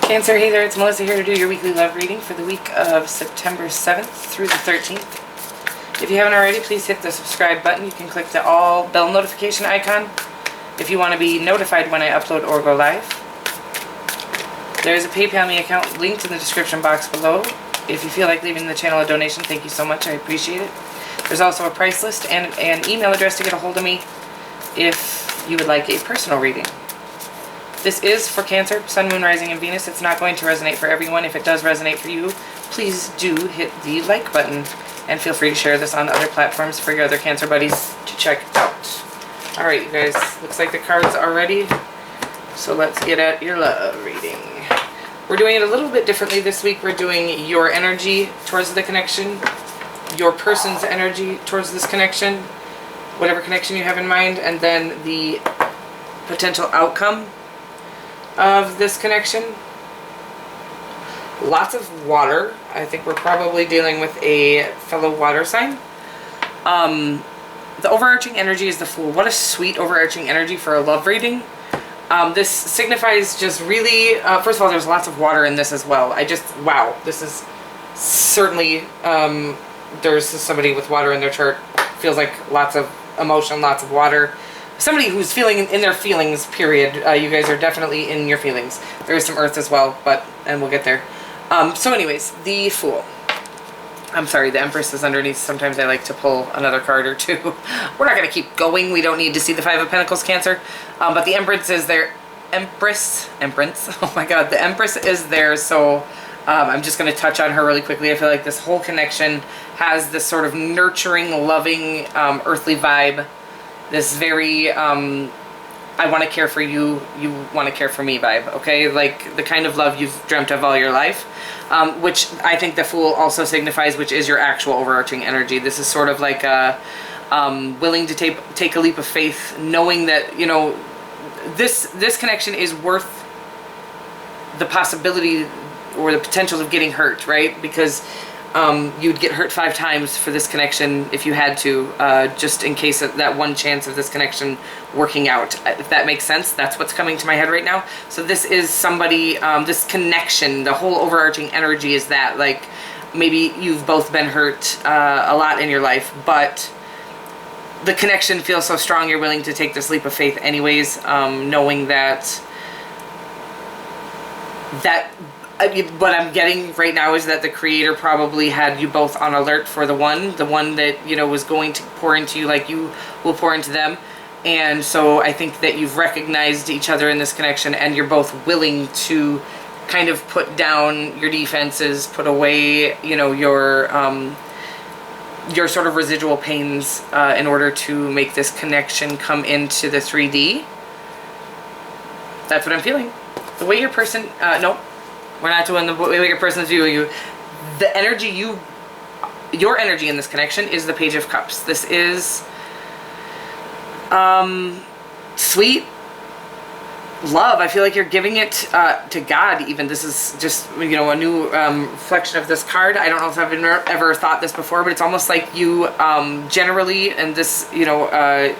Cancer, hey there, it's Melissa here to do your weekly love reading for the week of September 7th through the 13th. If you haven't already, please hit the subscribe button. You can click the all bell notification icon if you want to be notified when I upload or go live. There's a PayPal me account linked in the description box below. If you feel like leaving the channel a donation, thank you so much, I appreciate it. There's also a price list and an email address to get a hold of me if you would like a personal reading. This is for Cancer, Sun, Moon, Rising, and Venus. It's not going to resonate for everyone. If it does resonate for you, please do hit the like button and feel free to share this on other platforms for your other Cancer buddies to check out. Alright, you guys, looks like the cards are ready, so let's get at your love reading. We're doing it a little bit differently this week. We're doing your energy towards the connection, your person's energy towards this connection, whatever connection you have in mind, and then the potential outcome of this connection. Lots of water. I think we're probably dealing with a fellow water sign. The overarching energy is the Fool. What a sweet overarching energy for a love reading. This signifies just really, first of all, there's lots of water in this as well. Wow, this is certainly, there's somebody with water in their chart. Feels like lots of emotion, lots of water. Somebody who's feeling in their feelings, period. You guys are definitely in your feelings. There is some earth as well, and we'll get there. So anyways, the Fool. I'm sorry, the Empress is underneath. Sometimes I like to pull another card or two. We're not going to keep going. We don't need to see the Five of Pentacles, Cancer. But the Empress is there. Empress. Oh my God, the Empress is there. So I'm just going to touch on her really quickly. I feel like this whole connection has this sort of nurturing, loving, earthly vibe. This very, I want to care for you, you want to care for me vibe, okay? Like the kind of love you've dreamt of all your life, which I think the Fool also signifies, which is your actual overarching energy. This is sort of like a, willing to take a leap of faith, knowing that, you know, this connection is worth the possibility or the potential of getting hurt, right? Because you'd get hurt 5 times for this connection if you had to, just in case of that one chance of this connection working out. If that makes sense, that's what's coming to my head right now. So this is somebody, this connection, the whole overarching energy is that, like, maybe you've both been hurt a lot in your life, but the connection feels so strong you're willing to take this leap of faith anyways, knowing that what I'm getting right now is that the Creator probably had you both on alert for the one that, you know, was going to pour into you like you will pour into them. And so I think that you've recognized each other in this connection, and you're both willing to kind of put down your defenses, put away, you know, your sort of residual pains in order to make this connection come into the 3D. That's what I'm feeling. The way your person, no. We're not doing the way your person's viewing you. The energy your energy in this connection is the Page of Cups. This is sweet love. I feel like you're giving it to God even. This is just, you know, a new reflection of this card. I don't know if I've ever thought this before, but it's almost like you generally, and this, you know,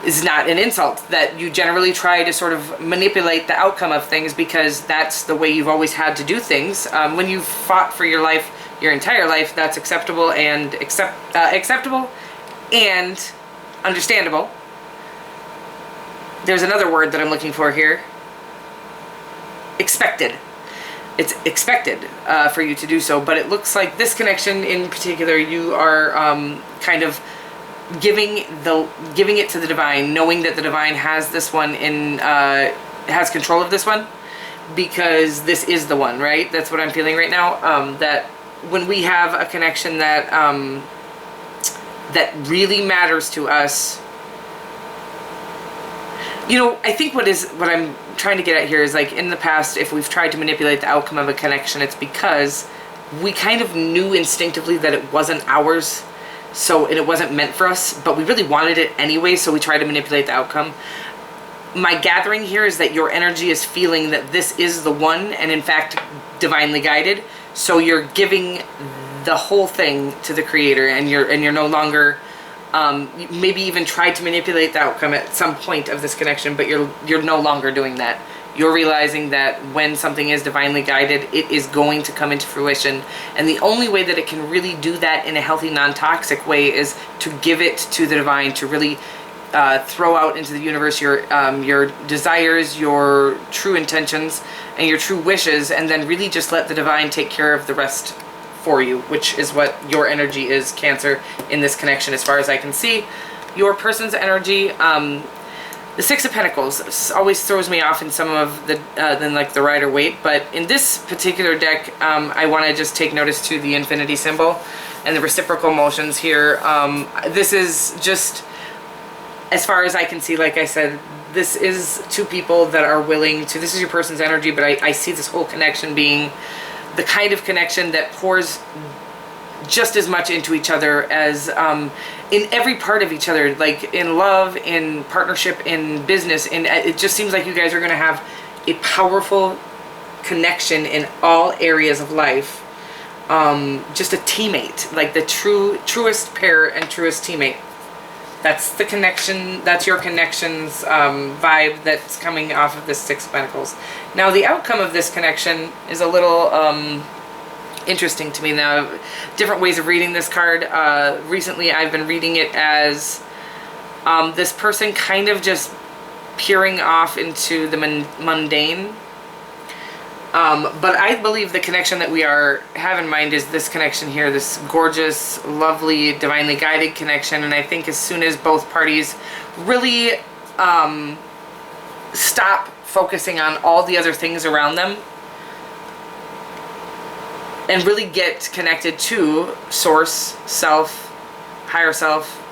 is not an insult, that you generally try to sort of manipulate the outcome of things because that's the way you've always had to do things. When you've fought for your life, your entire life, that's acceptable and acceptable and understandable. There's another word that I'm looking for here. Expected. It's expected for you to do so, but it looks like this connection in particular, you are kind of giving it to the divine, knowing that the divine has this one in has control of this one, because this is the one, right? That's what I'm feeling right now. That when we have a connection that that really matters to us, you know, I think what I'm trying to get at here is, like, in the past, if we've tried to manipulate the outcome of a connection, it's because we kind of knew instinctively that it wasn't ours. So, and it wasn't meant for us, but we really wanted it anyway, so we tried to manipulate the outcome. My gathering here is that your energy is feeling that this is the one, and in fact, divinely guided. So you're giving the whole thing to the Creator, and you're no longer maybe even tried to manipulate the outcome at some point of this connection, but you're no longer doing that. you're realizing that when something is divinely guided, it is going to come into fruition. And the only way that it can really do that in a healthy, non-toxic way is to give it to the divine, to really throw out into the universe your desires, your true intentions, and your true wishes, and then really just let the divine take care of the rest for you, which is what your energy is, Cancer, in this connection. As far as I can see, your person's energy, the Six of Pentacles always throws me off in some of the than like the Rider-Waite, but in this particular deck, I want to just take notice to the infinity symbol and the reciprocal motions here. This is just, as far as I can see, like I said, this is two people that are willing to, this is your person's energy, but I see this whole connection being the kind of connection that pours just as much into each other as in every part of each other, like in love, in partnership, in business, and it just seems like you guys are going to have a powerful connection in all areas of life. Just a teammate, like the truest pair and truest teammate. That's the connection, that's your connection's vibe that's coming off of this Six of Pentacles. Now, the outcome of this connection is a little interesting to me. Now, different ways of reading this card. Recently, I've been reading it as this person kind of just peering off into the mundane. But I believe the connection that we have in mind is this connection here, this gorgeous, lovely, divinely guided connection. And I think as soon as both parties really stop focusing on all the other things around them and really get connected to source, self, higher self,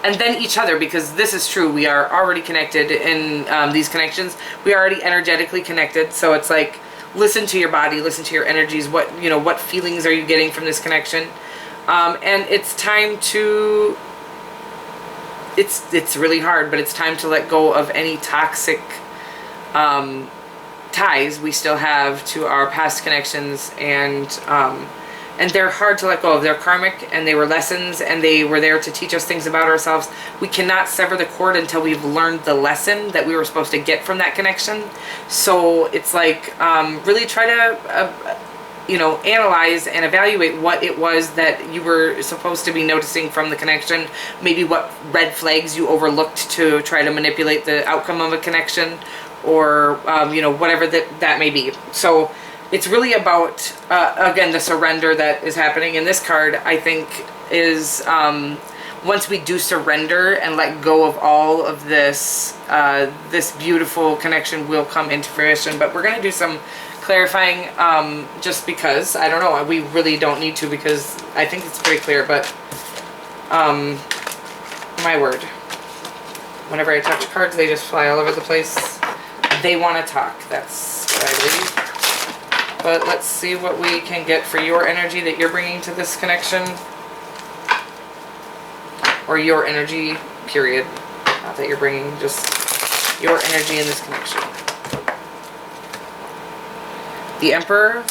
and then each other, because this is true, we are already connected in these connections. We are already energetically connected, so it's like, listen to your body, listen to your energies. What feelings are you getting from this connection? And it's time to, it's really hard, but it's time to let go of any toxic ties we still have to our past connections, and they're hard to let go of. They're karmic, and they were lessons, and they were there to teach us things about ourselves. We cannot sever the cord until we've learned the lesson that we were supposed to get from that connection. So it's like, really try to, analyze and evaluate what it was that you were supposed to be noticing from the connection. Maybe what red flags you overlooked to try to manipulate the outcome of a connection, or, whatever that may be. So it's really about, again, the surrender that is happening in this card, I think, is once we do surrender and let go of all of this, this beautiful connection will come into fruition. But we're going to do some clarifying just because, I don't know, we really don't need to, because I think it's pretty clear, but my word. Whenever I touch cards, they just fly all over the place. They want to talk. That's what I believe. But let's see what we can get for your energy that you're bringing to this connection. Or your energy, period. Not that you're bringing, just your energy in this connection. The Emperor.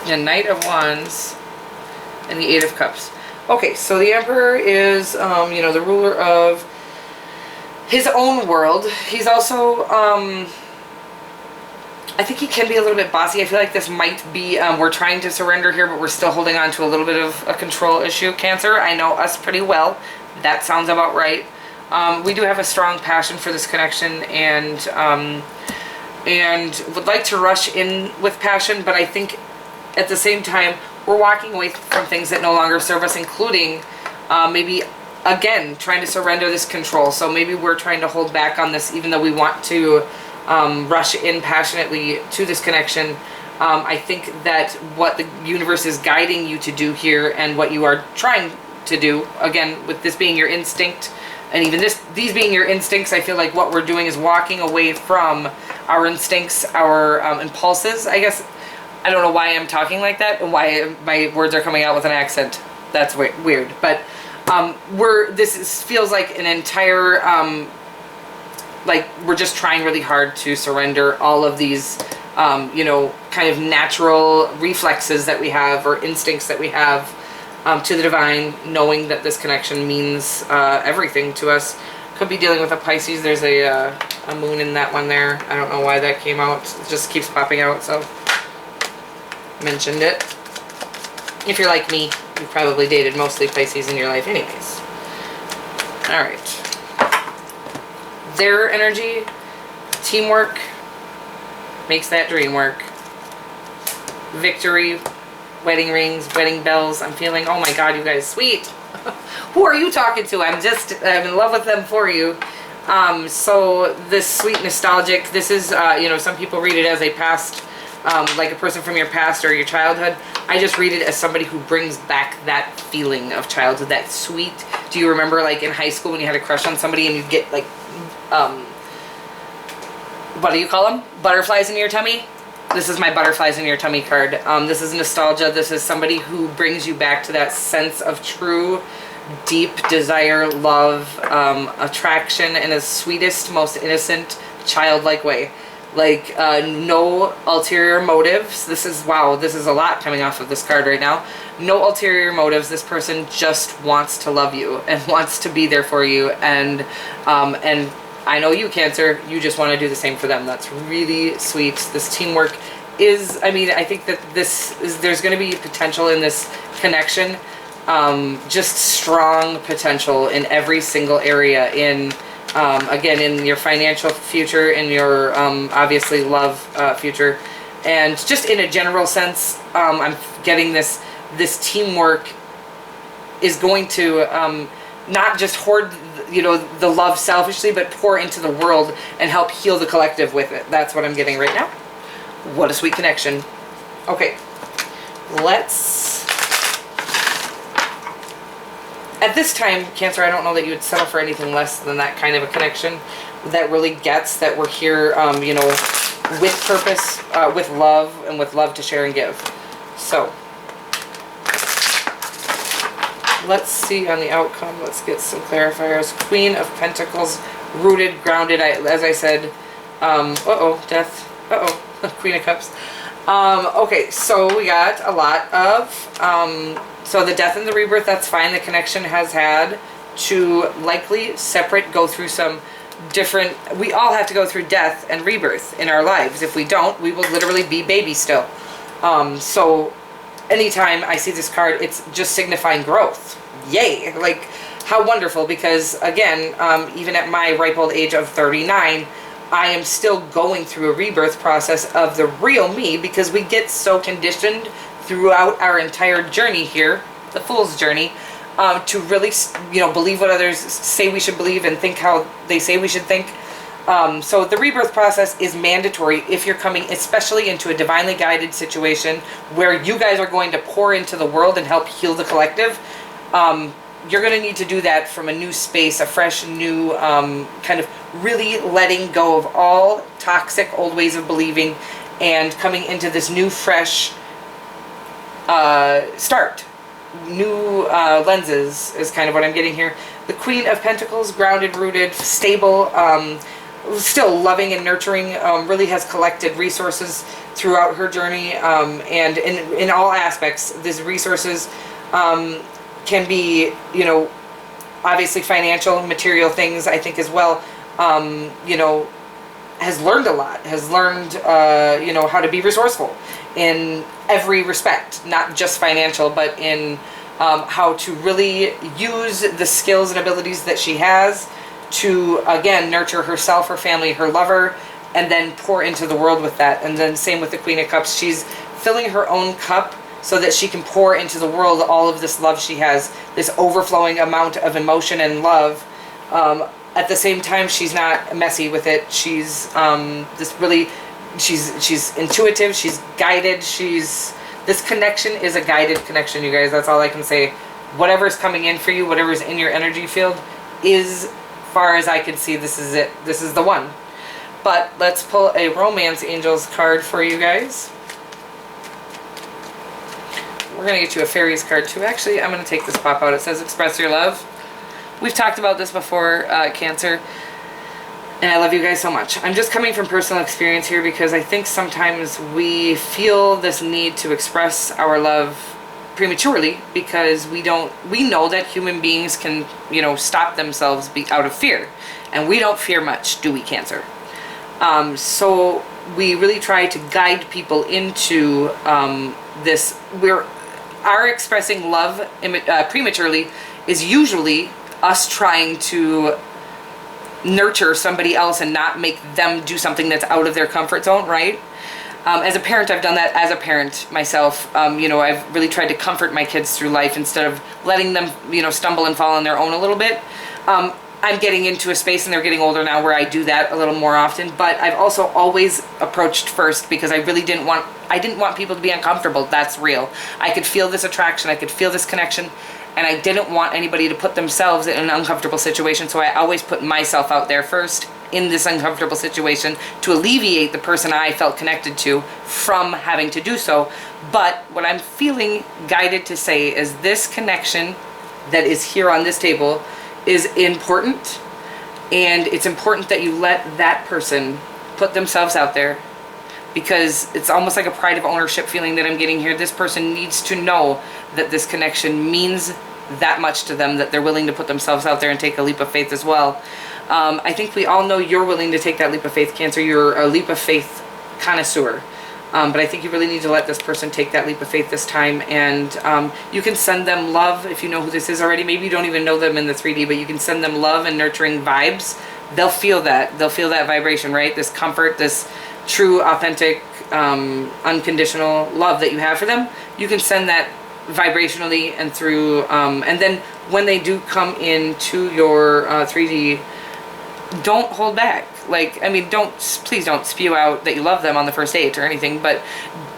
The Knight of Wands. And the Eight of Cups. Okay, so the Emperor is, the ruler of his own world. He's also, I think he can be a little bit bossy. I feel like this might be, we're trying to surrender here, but we're still holding on to a little bit of a control issue. Cancer, I know us pretty well. That sounds about right. We do have a strong passion for this connection, and would like to rush in with passion, but I think at the same time, we're walking away from things that no longer serve us, including maybe, again, trying to surrender this control. So maybe we're trying to hold back on this, even though we want to rush in passionately to this connection. I think that what the universe is guiding you to do here, and what you are trying to do, again, with this being your instinct, and even these being your instincts, I feel like what we're doing is walking away from our instincts, our impulses, I guess. I don't know why I'm talking like that, and why my words are coming out with an accent. That's weird. But feels like an entire, like we're just trying really hard to surrender all of these, kind of natural reflexes that we have, or instincts that we have, to the divine, knowing that this connection means everything to us. Could be dealing with a Pisces. There's a moon in that one there. I don't know why that came out. It just keeps popping out, so mentioned it. If you're like me, you've probably dated mostly Pisces in your life anyways. All right. Their energy, teamwork, makes that dream work. Victory, wedding rings, wedding bells. I'm feeling, oh my God, you guys, sweet. Who are you talking to? I'm in love with them for you. So this sweet nostalgic, this is, you know, some people read it as a past, like a person from your past or your childhood. I just read it as somebody who brings back that feeling of childhood, that sweet. Do you remember like in high school when you had a crush on somebody and you'd get like, what do you call them? Butterflies in your tummy? This is my butterflies in your tummy card. This is nostalgia. This is somebody who brings you back to that sense of true, deep desire, love, attraction in the sweetest, most innocent, childlike way. Like, no ulterior motives. This is, wow, this is a lot coming off of this card right now. No ulterior motives. This person just wants to love you and wants to be there for you. And I know you, Cancer, you just want to do the same for them. That's really sweet. This teamwork is, I mean, I think that there's going to be potential in this connection. Just strong potential in every single area, in, again, in your financial future, in your, obviously, love future. And just in a general sense, I'm getting this teamwork is going to not just hoard, you know, the love selfishly, but pour into the world and help heal the collective with it. That's what I'm getting right now. What a sweet connection. Okay, let's... At this time, Cancer, I don't know that you would settle for anything less than that kind of a connection that really gets that we're here, you know, with purpose, with love, and with love to share and give. So, let's see on the outcome. Let's get some clarifiers. Queen of Pentacles, rooted, grounded. As I said, death. Queen of Cups. Okay, so we got a lot of, so the death and the rebirth, that's fine. The connection has had to likely separate, go through some different, we all have to go through death and rebirth in our lives. If we don't, we will literally be babies still. So anytime I see this card, it's just signifying growth. Yay! Like, how wonderful, because again, even at my ripe old age of 39, I am still going through a rebirth process of the real me, because we get so conditioned throughout our entire journey here, the Fool's journey, to really, you know, believe what others say we should believe and think how they say we should think. So the rebirth process is mandatory if you're coming especially into a divinely guided situation where you guys are going to pour into the world and help heal the collective. You're going to need to do that from a new space, a fresh, new, kind of really letting go of all toxic old ways of believing and coming into this new, fresh start. New lenses is kind of what I'm getting here. The Queen of Pentacles, grounded, rooted, stable, still loving and nurturing, really has collected resources throughout her journey, and in all aspects. These resources can be, you know, obviously financial, material things, I think as well. You know, has learned a lot, has learned, you know, how to be resourceful in every respect, not just financial, but in how to really use the skills and abilities that she has to, again, nurture herself, her family, her lover, and then pour into the world with that. And then same with the Queen of Cups. She's filling her own cup so that she can pour into the world all of this love she has, this overflowing amount of emotion and love. At the same time, she's not messy with it. She's this really, she's intuitive, she's guided, this connection is a guided connection, you guys. That's all I can say. Whatever's coming in for you, whatever's in your energy field, is, far as I can see, this is it. This is the one. But let's pull a Romance Angels card for you guys. We're going to get you a Fairies card too. Actually, I'm going to take this pop out. It says express your love. We've talked about this before, Cancer. And I love you guys so much. I'm just coming from personal experience here because I think sometimes we feel this need to express our love prematurely, because we know that human beings can, stop themselves out of fear. And we don't fear much, do we, Cancer? So we really try to guide people into this. Our expressing love prematurely is usually us trying to nurture somebody else and not make them do something that's out of their comfort zone, right? As a parent, I've done that as a parent myself. I've really tried to comfort my kids through life instead of letting them, stumble and fall on their own a little bit. I'm getting into a space, and they're getting older now, where I do that a little more often. But I've also always approached first, because I really didn't want people to be uncomfortable. That's real. I could feel this attraction. I could feel this connection. And I didn't want anybody to put themselves in an uncomfortable situation. So I always put myself out there first in this uncomfortable situation to alleviate the person I felt connected to from having to do so. But what I'm feeling guided to say is this connection that is here on this table is important. And it's important that you let that person put themselves out there, because it's almost like a pride of ownership feeling that I'm getting here. This person needs to know that this connection means that much to them, that they're willing to put themselves out there and take a leap of faith as well. I think we all know you're willing to take that leap of faith, Cancer. You're a leap of faith connoisseur. But I think you really need to let this person take that leap of faith this time. And you can send them love if you know who this is already. Maybe you don't even know them in the 3D, but you can send them love and nurturing vibes. They'll feel that. They'll feel that vibration, right? This comfort, this true, authentic, unconditional love that you have for them. You can send that vibrationally and through. And then when they do come into your 3D, don't hold back. Please don't spew out that you love them on the first date or anything, but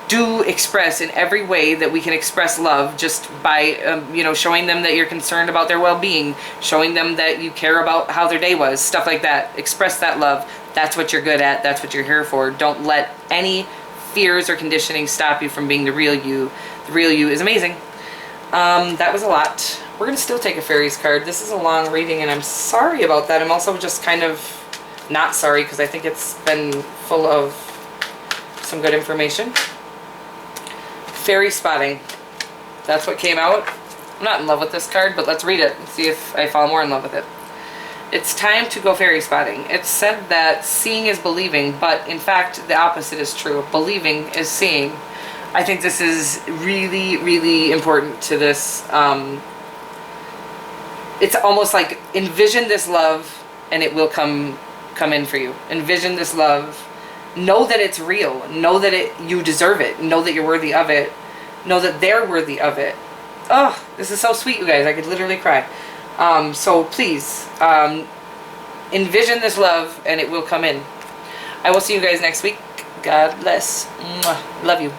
do express in every way that we can express love, just by, showing them that you're concerned about their well-being, showing them that you care about how their day was, stuff like that. Express that love. That's what you're good at. That's what you're here for. Don't let any fears or conditioning stop you from being the real you. The real you is amazing. That was a lot. We're going to still take a fairies card. This is a long reading, and I'm sorry about that. I'm also just kind of not sorry, because I think it's been full of some good information. Fairy spotting. That's what came out. I'm not in love with this card, but let's read it and see if I fall more in love with it. It's time to go fairy spotting. It's said that seeing is believing, but in fact, the opposite is true. Believing is seeing. I think this is really, really important to this. It's almost like envision this love, and it will come in for you. Envision this love. Know that it's real. Know that you deserve it. Know that you're worthy of it. Know that they're worthy of it. Oh, this is so sweet, you guys. I could literally cry. So please, envision this love, and it will come in. I will see you guys next week. God bless. Mwah. Love you.